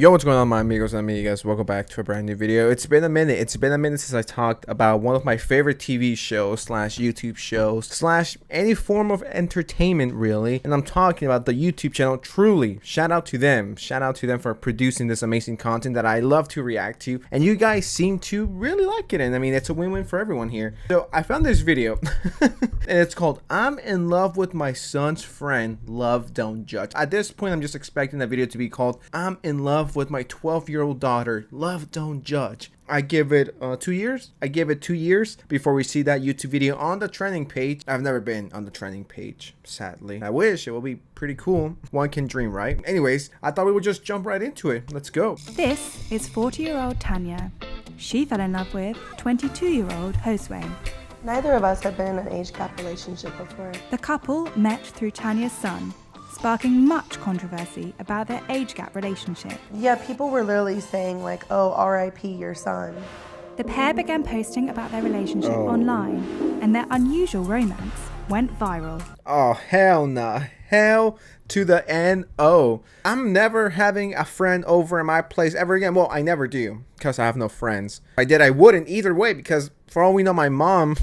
Yo, what's going on, my amigos and amigas? Welcome back to a brand new video. It's been a minute since I talked about one of my favorite TV shows slash YouTube shows slash any form of entertainment, really. And I'm talking about the YouTube channel Truly. Shout out to them for producing this amazing content that I love to react to, and you guys seem to really like it. And I mean, it's a win-win for everyone here. So I found this video and it's called "I'm in love with my son's friend, love don't judge." At this point, I'm just expecting the video to be called "I'm in love with my 12-year-old daughter, love don't judge." I give it 2 years. I give it 2 years before we see that YouTube video on the trending page. I've never been on the trending page, sadly. I wish. It would be pretty cool. One can dream, right? Anyways, I thought we would just jump right into it. Let's go. This is 40-year-old Tanya. She fell in love with 22-year-old Josue. Neither of us had been in an age gap relationship before. The couple met through Tanya's son, sparking much controversy about their age gap relationship. Yeah, people were literally saying like, oh, RIP your son. The pair began posting about their relationship online, and their unusual romance went viral. Oh, hell nah. Hell to the N-O. I'm never having a friend over in my place ever again. Well, I never do, because I have no friends. If I did, I wouldn't either way, because for all we know, my mom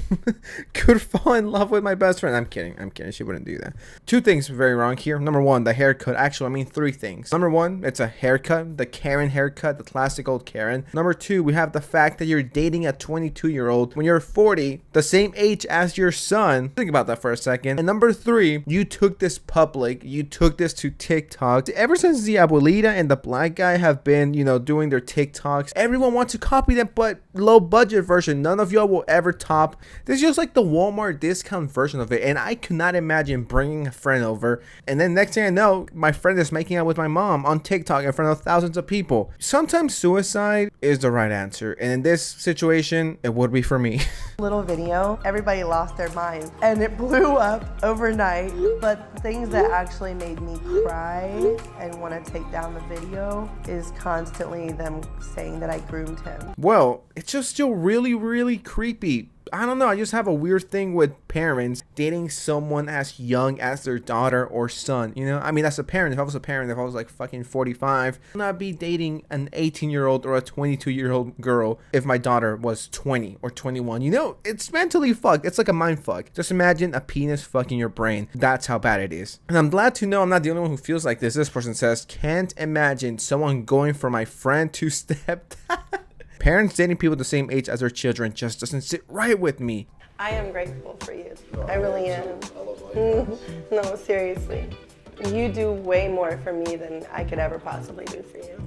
could fall in love with my best friend. I'm kidding. She wouldn't do that. Two things very wrong here. Number one, the haircut. Actually, I mean three things. Number one, it's a haircut. The Karen haircut. The classic old Karen. Number two, we have the fact that you're dating a 22-year-old when you're 40, the same age as your son. Think about that for a second. And number three, you took this public. You took this to TikTok. Ever since the abuelita and the black guy have been, doing their TikToks, everyone wants to copy them, but low budget version. None of y'all will ever top. This is just like the Walmart discount version of it, and I could not imagine bringing a friend over and then next thing I know, my friend is making out with my mom on TikTok in front of thousands of people. Sometimes suicide is the right answer, and in this situation it would be for me. Little video, everybody lost their mind and it blew up overnight, but things that actually made me cry and want to take down the video is constantly them saying that I groomed him. Well, it's just still really creepy. I don't know, I just have a weird thing with parents dating someone as young as their daughter or son, I mean, as a parent, if I was like fucking 45, I'd not be dating an 18-year-old or a 22-year-old girl if my daughter was 20 or 21. It's mentally fucked. It's like a mind fuck. Just imagine a penis fucking your brain. That's how bad it is. And I'm glad to know I'm not the only one who feels like this. This person says, can't imagine someone going from my friend to stepdad. Parents dating people the same age as their children just doesn't sit right with me. I am grateful for you. I really am. No, seriously. You do way more for me than I could ever possibly do for you.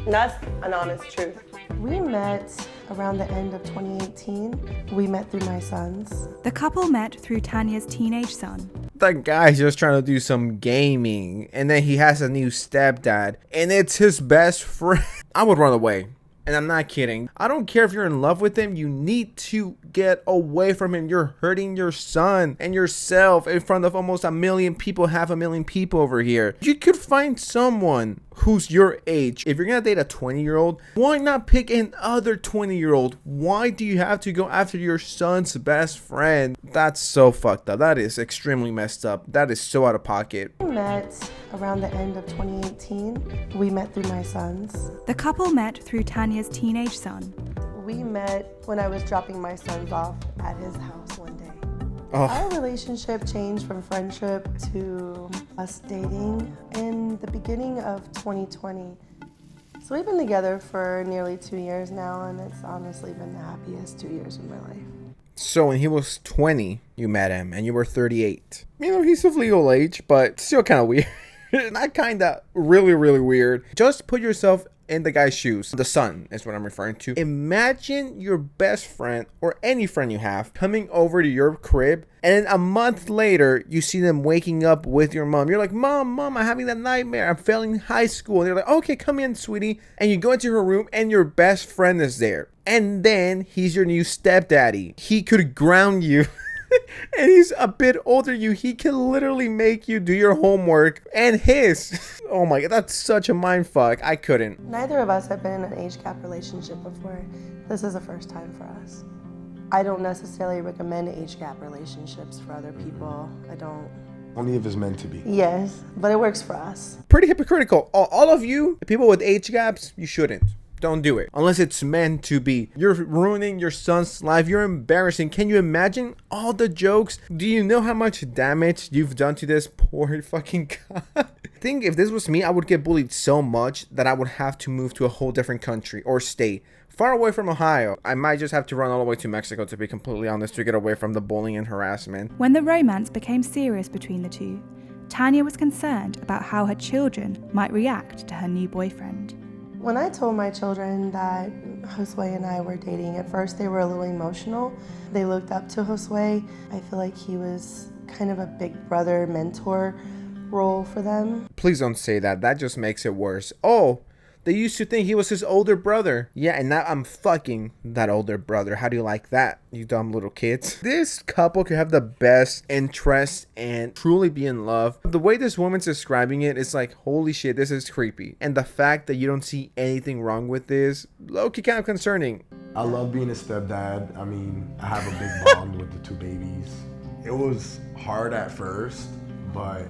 That's an honest truth. We met around the end of 2018. We met through my sons. The couple met through Tanya's teenage son. That guy's just trying to do some gaming, and then he has a new stepdad, and it's his best friend. I would run away. And I'm not kidding. I don't care if you're in love with him. You need to get away from him. You're hurting your son and yourself in front of almost 1 million people, 500,000 people over here. You could find someone who's your age. If you're gonna date a 20-year-old, why not pick another 20-year-old? Why do you have to go after your son's best friend? That's so fucked up. That is extremely messed up. That is so out of pocket. We met around the end of 2018. We met through my sons. The couple met through Tanya's teenage son. We met when I was dropping my sons off at his house one day. Our relationship changed from friendship to us dating in the beginning of 2020. So we've been together for nearly 2 years now, and it's honestly been the happiest 2 years of my life. So when he was 20, you met him, and you were 38. He's of legal age, but still kind of weird. Not kind of, really weird. Just put yourself in the guy's shoes. The son is what I'm referring to. Imagine your best friend or any friend you have coming over to your crib, and then a month later you see them waking up with your mom. You're like, mom, I'm having that nightmare. I'm failing high school. And they're like, okay, come in, sweetie. And you go into her room and your best friend is there. And then he's your new stepdaddy. He could ground you. And he's a bit older than you. He can literally make you do your homework and his. Oh my god, that's such a mind fuck. I couldn't. Neither of us have been in an age gap relationship before. This is the first time for us. I don't necessarily recommend age gap relationships for other people. I don't. Only if it's meant to be. Yes, but it works for us. Pretty hypocritical. All of you, people with age gaps, you shouldn't. Don't do it unless it's meant to be. You're ruining your son's life. You're embarrassing. Can you imagine all the jokes? Do you know how much damage you've done to this poor fucking guy? I think if this was me, I would get bullied so much that I would have to move to a whole different country or state far away from Ohio. I might just have to run all the way to Mexico, to be completely honest, to get away from the bullying and harassment. When the romance became serious between the two, Tanya was concerned about how her children might react to her new boyfriend. When I told my children that Josue and I were dating, at first they were a little emotional. They looked up to Josue. I feel like he was kind of a big brother mentor role for them. Please don't say that. That just makes it worse. Oh, they used to think he was his older brother. Yeah, and now I'm fucking that older brother. How do you like that, you dumb little kids? This couple could have the best interests and truly be in love. The way this woman's describing it is like, holy shit, this is creepy. And the fact that you don't see anything wrong with this, low-key kind of concerning. I love being a stepdad. I mean, I have a big bond with the two babies. It was hard at first, but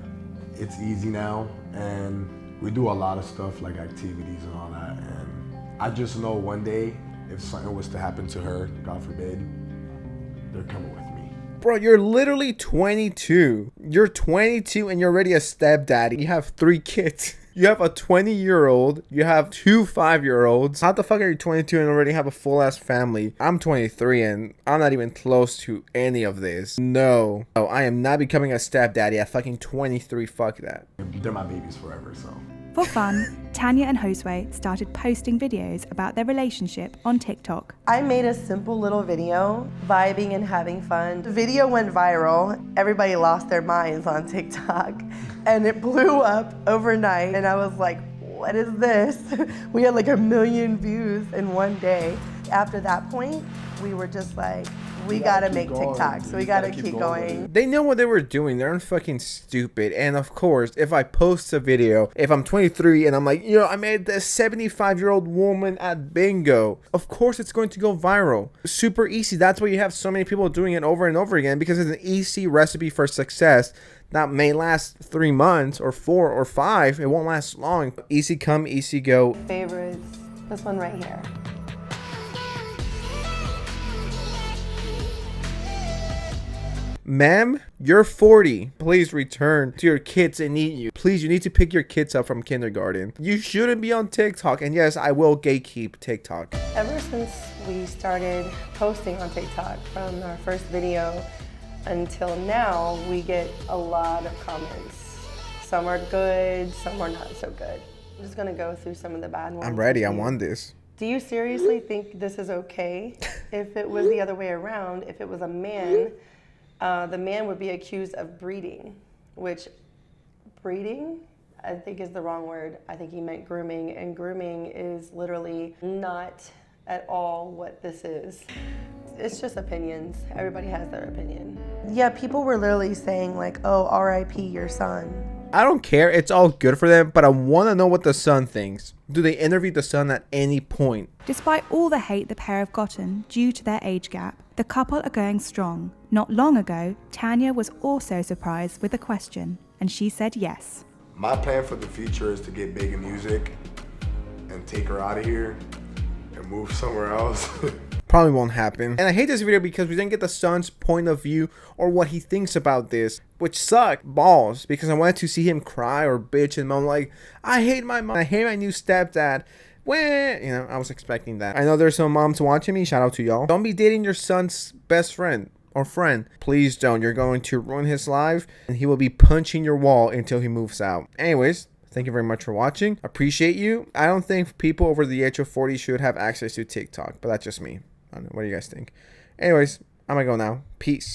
it's easy now. And we do a lot of stuff like activities and all that, and I just know one day if something was to happen to her, God forbid, they're coming with me. Bro, you're literally 22. You're 22 and you're already a stepdaddy. You have 3 kids. You have a 20-year-old. You have 2 5-year-olds. How the fuck are you 22 and already have a full-ass family? I'm 23 and I'm not even close to any of this. No, I am not becoming a stepdaddy at fucking 23. Fuck that. They're my babies forever, so. For fun, Tanya and Josue started posting videos about their relationship on TikTok. I made a simple little video, vibing and having fun. The video went viral. Everybody lost their minds on TikTok, and it blew up overnight. And I was like, what is this? We had like 1 million views in one day. After that point, we were just like, we gotta make TikToks. So we gotta keep going. They know what they were doing. They're fucking stupid. And of course, if I post a video, if I'm 23 and I'm like, I made this 75-year-old woman at bingo, of course it's going to go viral. Super easy. That's why you have so many people doing it over and over again, because it's an easy recipe for success that may last 3 months or 4 or 5. It won't last long. Easy come, easy go. Favorites, this one right here. Ma'am, you're 40. Please return to your kids and eat you. Please, you need to pick your kids up from kindergarten. You shouldn't be on TikTok. And yes, I will gatekeep TikTok. Ever since we started posting on TikTok, from our first video until now, we get a lot of comments. Some are good, some are not so good. I'm just gonna go through some of the bad ones. I'm ready. I won this. Do you seriously think this is okay? If it was the other way around, if it was a man, the man would be accused of breeding, which breeding, I think is the wrong word. I think he meant grooming, and grooming is literally not at all what this is. It's just opinions. Everybody has their opinion. Yeah, people were literally saying like, oh, RIP your son. I don't care. It's all good for them, but I want to know what the son thinks. Do they interview the son at any point? Despite all the hate the pair have gotten due to their age gap, the couple are going strong. Not long ago, Tanya was also surprised with a question, and she said yes. My plan for the future is to get big in music and take her out of here and move somewhere else. Probably won't happen. And I hate this video because we didn't get the son's point of view or what he thinks about this, which sucked balls, because I wanted to see him cry or bitch and moan like, I hate my mom, I hate my new stepdad. When, I was expecting that. I know there's some moms watching me. Shout out to y'all. Don't be dating your son's best friend or friend. Please don't. You're going to ruin his life, and he will be punching your wall until he moves out. Anyways, thank you very much for watching. Appreciate you. I don't think people over the age of 40 should have access to TikTok, but that's just me. I don't know. What do you guys think? Anyways, I'm gonna go now. Peace.